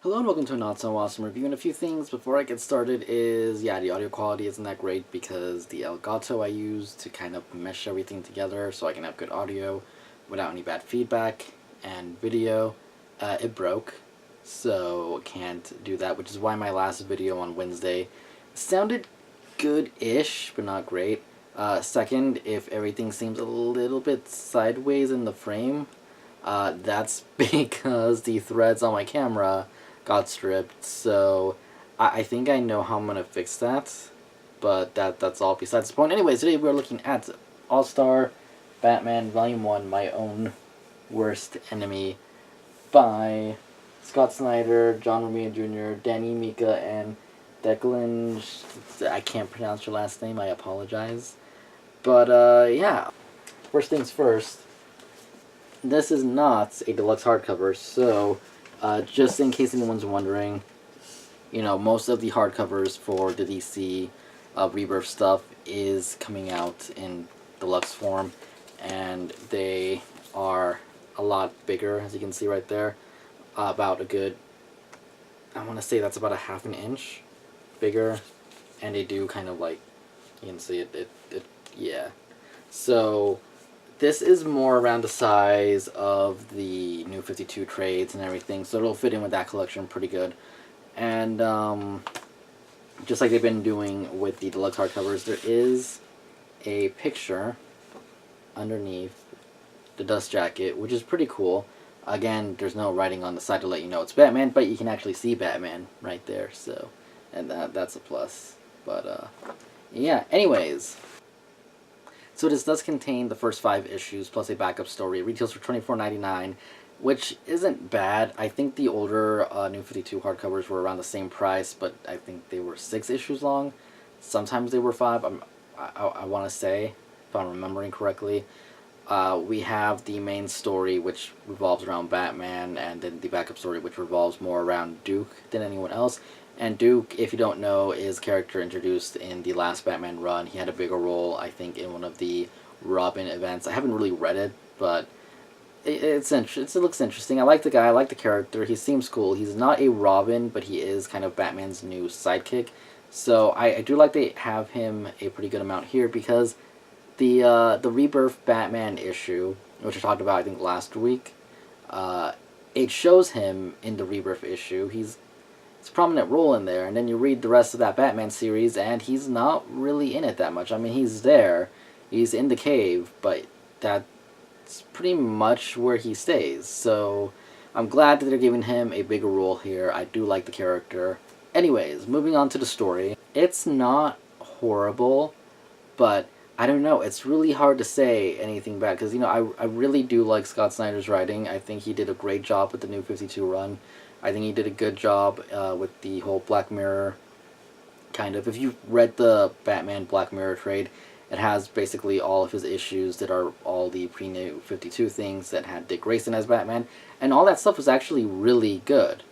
Hello and welcome to a Not So Awesome review. And a few things before I get started is, the audio quality isn't that great because the Elgato I use to kind of mesh everything together so I can have good audio without any bad feedback and video, it broke. So can't do that, which is why my last video on Wednesday sounded good-ish, but not great. Second, if everything seems a little bit sideways in the frame, that's because the threads on my camera got stripped, so I think I know how I'm gonna fix that, but that's all besides the point. Anyways, today we're looking at All-Star Batman Volume 1, My Own Worst Enemy, by Scott Snyder, John Romita Jr., Danny Mika, and Declan... I can't pronounce your last name, I apologize. But, yeah. First things first, this is not a deluxe hardcover, so just in case anyone's wondering, most of the hardcovers for the DC Rebirth stuff is coming out in deluxe form, and they are a lot bigger, as you can see right there. About a good, I want to say that's about a half an inch bigger, and they do kind of like, you can see it yeah. So this is more around the size of the New 52 trades and everything, so it'll fit in with that collection pretty good. And just like they've been doing with the deluxe hardcovers, there is a picture underneath the dust jacket, which is pretty cool. Again, there's no writing on the side to let you know it's Batman, but you can actually see Batman right there, so, and that's a plus. But yeah, anyways, so this does contain the first 5 issues plus a backup story. It retails for $24.99, which isn't bad. I think the older New 52 hardcovers were around the same price, but I think they were 6 issues long. Sometimes they were 5, I want to say, if I'm remembering correctly. We have the main story, which revolves around Batman, and then the backup story, which revolves more around Duke than anyone else. And Duke, if you don't know, is a character introduced in the last Batman run. He had a bigger role, I think, in one of the Robin events. I haven't really read it, but it looks interesting. I like the guy, I like the character, he seems cool. He's not a Robin, but he is kind of Batman's new sidekick. So I do like they have him a pretty good amount here, because the Rebirth Batman issue, which I talked about I think last week, it shows him in the Rebirth issue. It's a prominent role in there, and then you read the rest of that Batman series, and he's not really in it that much. I mean, he's there, he's in the cave, but that's pretty much where he stays. So I'm glad that they're giving him a bigger role here. I do like the character. Anyways, moving on to the story. It's not horrible, but I don't know, it's really hard to say anything bad, because, I really do like Scott Snyder's writing. I think he did a great job with the New 52 run. I think he did a good job with the whole Black Mirror, kind of. If you've read the Batman Black Mirror trade, it has basically all of his issues that are all the pre-New 52 things that had Dick Grayson as Batman, and all that stuff was actually really good.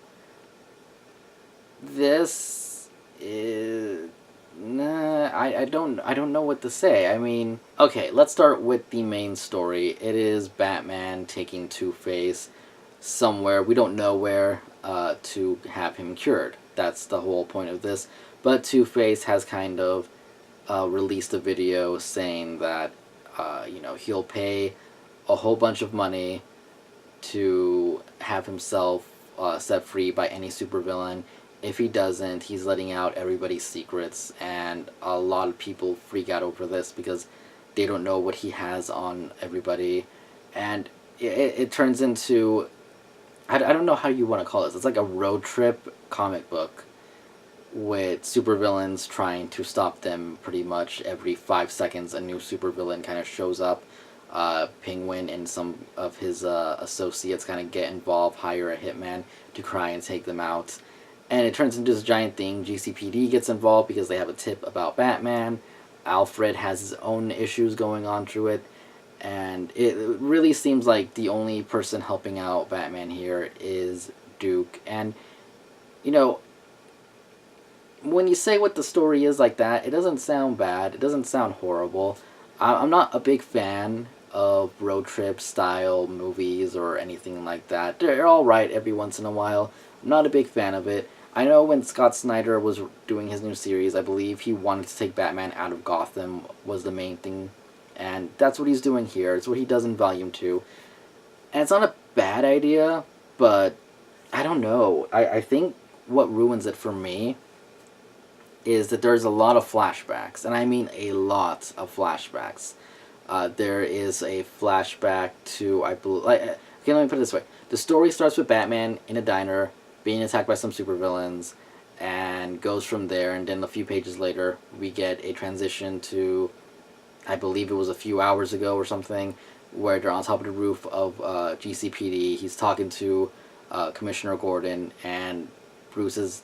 This is... Nah, I don't know what to say. I mean, okay, let's start with the main story. It is Batman taking Two-Face somewhere, we don't know where, to have him cured. That's the whole point of this. But Two-Face has kind of released a video saying that, he'll pay a whole bunch of money to have himself set free by any supervillain. If he doesn't, he's letting out everybody's secrets, and a lot of people freak out over this because they don't know what he has on everybody, and it turns into, I don't know how you want to call this, it's like a road trip comic book with supervillains trying to stop them. Pretty much every 5 seconds a new supervillain kind of shows up. Penguin and some of his associates kind of get involved, hire a hitman to try and take them out. And it turns into this giant thing. GCPD gets involved because they have a tip about Batman. Alfred has his own issues going on through it. And it really seems like the only person helping out Batman here is Duke. And, when you say what the story is like that, it doesn't sound bad. It doesn't sound horrible. I'm not a big fan of road trip style movies or anything like that. They're all right every once in a while. I'm not a big fan of it. I know when Scott Snyder was doing his new series, I believe he wanted to take Batman out of Gotham was the main thing, and that's what he's doing here. It's what he does in Volume 2. And it's not a bad idea, but I don't know. I think what ruins it for me is that there's a lot of flashbacks, and I mean a lot of flashbacks. There is a flashback to, I believe, okay, let me put it this way. The story starts with Batman in a diner being attacked by some supervillains and goes from there, and then a few pages later we get a transition to, I believe it was a few hours ago or something, where they're on top of the roof of GCPD. He's talking to Commissioner Gordon, and Bruce is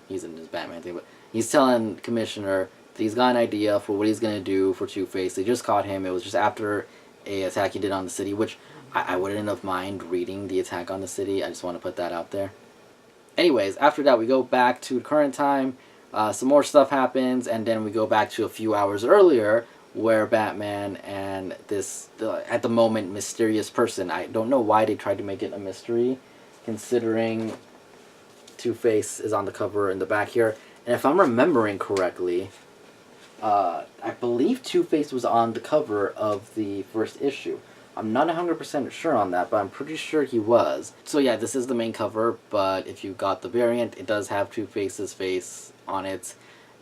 he's in his Batman thing, but he's telling Commissioner that he's got an idea for what he's going to do for Two-Face. They just caught him. It was just after a attack he did on the city, which I wouldn't have mind reading the attack on the city. I just want to put that out there. Anyways, after that we go back to current time. Some more stuff happens, and then we go back to a few hours earlier where Batman and this, at the moment, mysterious person. I don't know why they tried to make it a mystery, considering Two-Face is on the cover in the back here. And if I'm remembering correctly, I believe Two-Face was on the cover of the first issue. I'm not 100% sure on that, but I'm pretty sure he was. So yeah, this is the main cover, but if you got the variant, it does have Two-Face's face on it.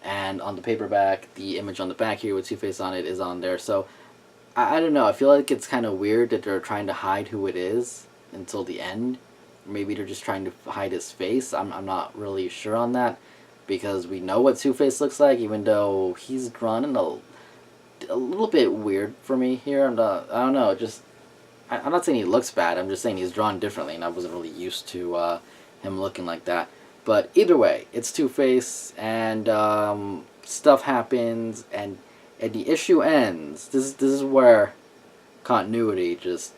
And on the paperback, the image on the back here with Two-Face on it is on there. So, I don't know. I feel like it's kind of weird that they're trying to hide who it is until the end. Maybe they're just trying to hide his face. I'm not really sure on that. Because we know what Two-Face looks like, even though he's drawn in a little bit weird for me here. I don't know. I'm not saying he looks bad. I'm just saying he's drawn differently, and I wasn't really used to him looking like that. But either way, it's Two-Face, and stuff happens, and the issue ends. This is where continuity just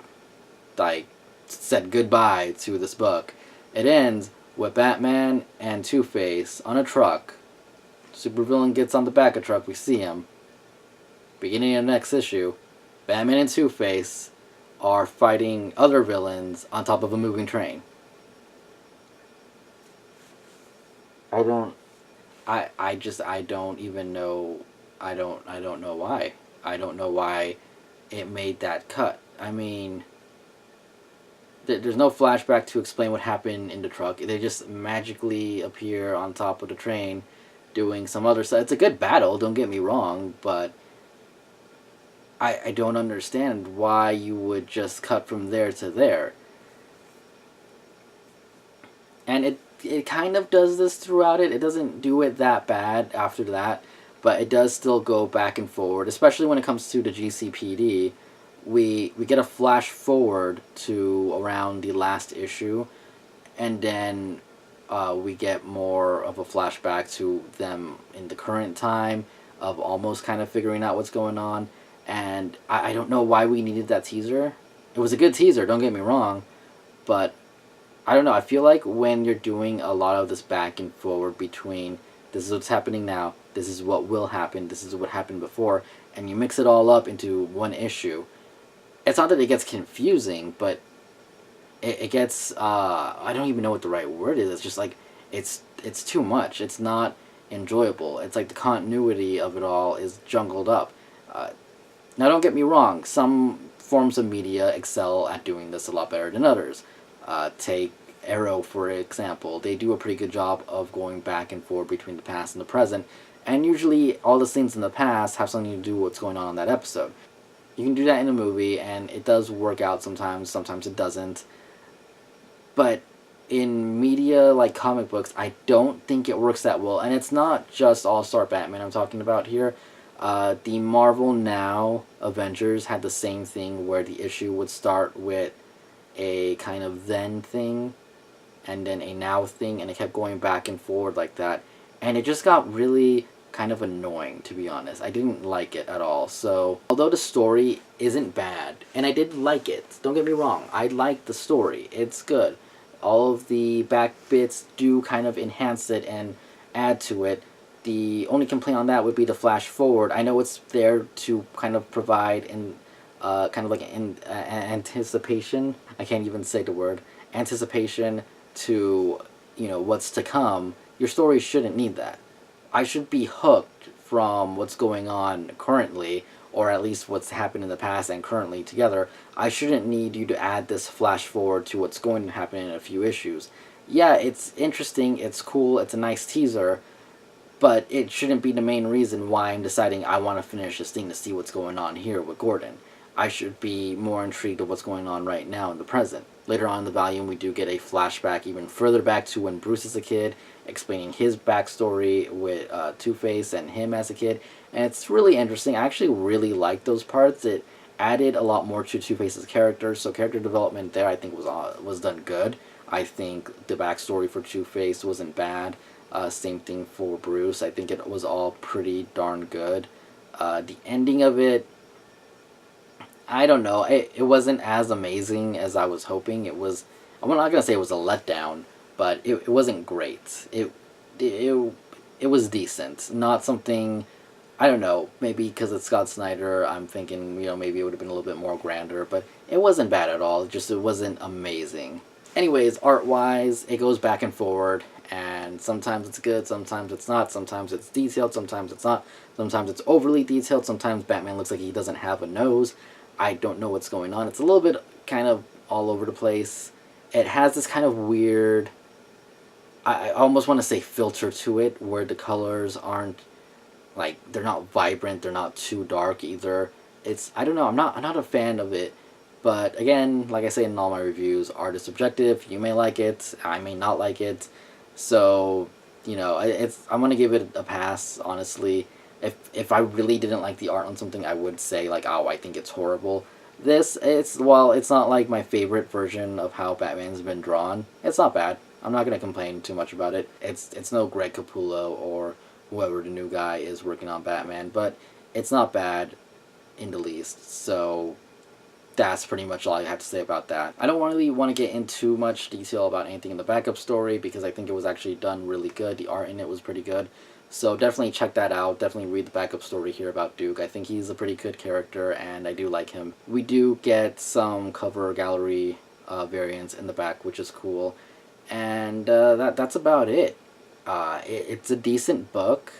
like said goodbye to this book. It ends with Batman and Two-Face on a truck. Supervillain gets on the back of the truck. We see him. Beginning of the next issue, Batman and Two-Face are fighting other villains on top of a moving train. I don't even know. I don't know why. I don't know why it made that cut. I mean, there's no flashback to explain what happened in the truck. They just magically appear on top of the train doing some other stuff. It's a good battle, don't get me wrong, but I don't understand why you would just cut from there to there. And it kind of does this throughout it. It doesn't do it that bad after that, but it does still go back and forward, especially when it comes to the GCPD. We get a flash forward to around the last issue, and then we get more of a flashback to them in the current time of almost kind of figuring out what's going on. And I don't know why we needed that teaser. It was a good teaser, don't get me wrong, but I don't know, I feel like when you're doing a lot of this back and forward between this is what's happening now, this is what will happen, this is what happened before, and you mix it all up into one issue, it's not that it gets confusing, but it gets, I don't even know what the right word is. It's just like, it's too much. It's not enjoyable. It's like the continuity of it all is jungled up. Now don't get me wrong, some forms of media excel at doing this a lot better than others. Take Arrow, for example. They do a pretty good job of going back and forth between the past and the present, and usually all the scenes in the past have something to do with what's going on in that episode. You can do that in a movie, and it does work out sometimes it doesn't. But in media like comic books, I don't think it works that well, and it's not just All-Star Batman I'm talking about here. The Marvel Now Avengers had the same thing where the issue would start with a kind of then thing and then a now thing, and it kept going back and forward like that, and it just got really kind of annoying, to be honest. I didn't like it at all. So although the story isn't bad, and I did like it, don't get me wrong, I like the story, it's good, all of the back bits do kind of enhance it and add to it. The only complaint on that would be the flash forward. I know it's there to kind of provide kind of like anticipation. I can't even say the word anticipation to what's to come. Your story shouldn't need that. I should be hooked from what's going on currently, or at least what's happened in the past and currently together. I shouldn't need you to add this flash forward to what's going to happen in a few issues. Yeah, it's interesting, it's cool, it's a nice teaser, but it shouldn't be the main reason why I'm deciding I want to finish this thing to see what's going on here with Gordon. I should be more intrigued of what's going on right now in the present. Later on in the volume, we do get a flashback even further back to when Bruce is a kid, explaining his backstory with Two-Face and him as a kid, and it's really interesting. I actually really like those parts. It added a lot more to Two-Face's character, so character development there I think was done good. I think the backstory for Two-Face wasn't bad. Same thing for Bruce. I think it was all pretty darn good. The ending of it, I don't know. It wasn't as amazing as I was hoping. I'm not gonna say it was a letdown, but it wasn't great. It was decent. Not something. I don't know. Maybe because it's Scott Snyder, I'm thinking maybe it would have been a little bit more grander. But it wasn't bad at all. It wasn't amazing. Anyways, art wise, it goes back and forward. And sometimes it's good, sometimes it's not, sometimes it's detailed, sometimes it's not, sometimes it's overly detailed, sometimes Batman looks like he doesn't have a nose. I don't know what's going on. It's a little bit kind of all over the place. It has this kind of weird, I almost want to say filter to it, where the colors aren't, like, they're not vibrant, they're not too dark either. I don't know, I'm not a fan of it. But again, like I say in all my reviews, art is subjective. You may like it, I may not like it. So, I'm gonna give it a pass, honestly. If I really didn't like the art on something, I would say, like, oh, I think it's horrible. It's not like my favorite version of how Batman's been drawn. It's not bad. I'm not gonna complain too much about it. It's no Greg Capullo or whoever the new guy is working on Batman, but it's not bad in the least. So that's pretty much all I have to say about that. I don't really want to get into too much detail about anything in the backup story because I think it was actually done really good. The art in it was pretty good. So definitely check that out. Definitely read the backup story here about Duke. I think he's a pretty good character and I do like him. We do get some cover gallery variants in the back, which is cool. And that's about it. It's a decent book.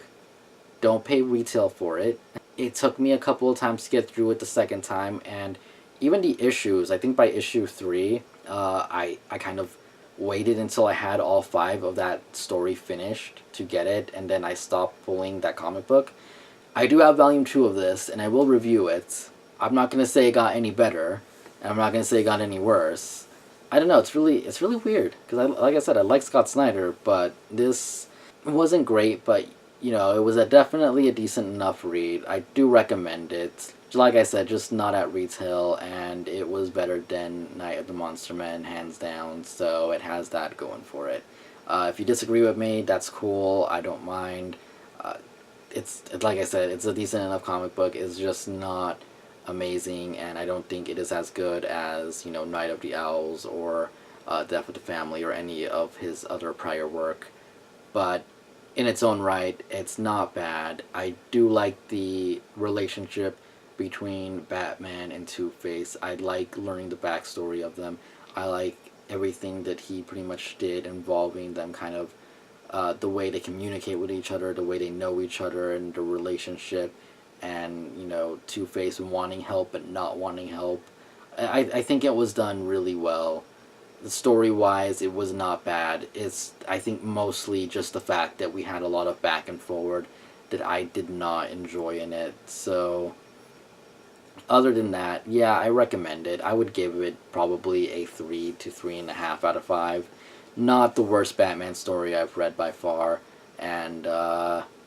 Don't pay retail for it. It took me a couple of times to get through it the second time, and even the issues, I think by issue 3, I kind of waited until I had all 5 of that story finished to get it, and then I stopped pulling that comic book. I do have volume 2 of this, and I will review it. I'm not going to say it got any better, and I'm not going to say it got any worse. I don't know, it's really weird, because like I said, I like Scott Snyder, but this wasn't great, but it was definitely a decent enough read. I do recommend it. Like I said, just not at retail, and it was better than Night of the Monster Men, hands down, so it has that going for it. If you disagree with me, that's cool, I don't mind. It's like I said, it's a decent enough comic book, it's just not amazing, and I don't think it is as good as, Night of the Owls, or Death of the Family, or any of his other prior work, but in its own right, it's not bad. I do like the relationship between Batman and Two-Face. I like learning the backstory of them. I like everything that he pretty much did involving them, kind of the way they communicate with each other, the way they know each other, and the relationship, and Two-Face wanting help but not wanting help. I think it was done really well. Story-wise, it was not bad. It's, I think, mostly just the fact that we had a lot of back and forward that I did not enjoy in it. So other than that, yeah, I recommend it. I would give it probably a 3 to 3.5 out of 5. Not the worst Batman story I've read by far. And,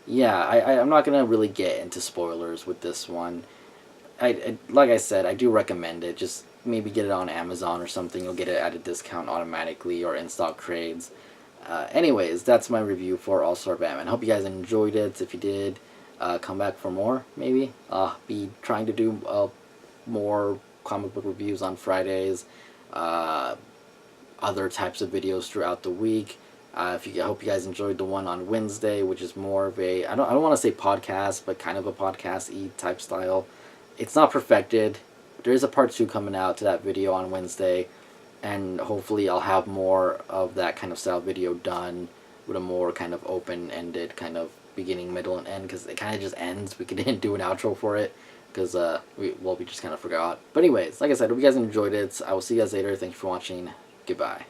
yeah, I'm not going to really get into spoilers with this one. Like I said, I do recommend it. Just maybe get it on Amazon or something. You'll get it at a discount automatically or in stock trades. Anyways, that's my review for All-Star Batman. Hope you guys enjoyed it. If you did, come back for more, maybe. Be trying to do more comic book reviews on Fridays, other types of videos throughout the week. I hope you guys enjoyed the one on Wednesday, which is more of a, I don't want to say podcast, but kind of a podcast-y type style. It's not perfected. there is a part 2 coming out to that video on Wednesday, and hopefully I'll have more of that kind of style video done with a more kind of open-ended kind of beginning, middle, and end, because it kind of just ends. We didn't do an outro for it because we just kind of forgot. But anyways, like I said, hope you guys enjoyed it. I will see you guys later. Thank you for watching. Goodbye.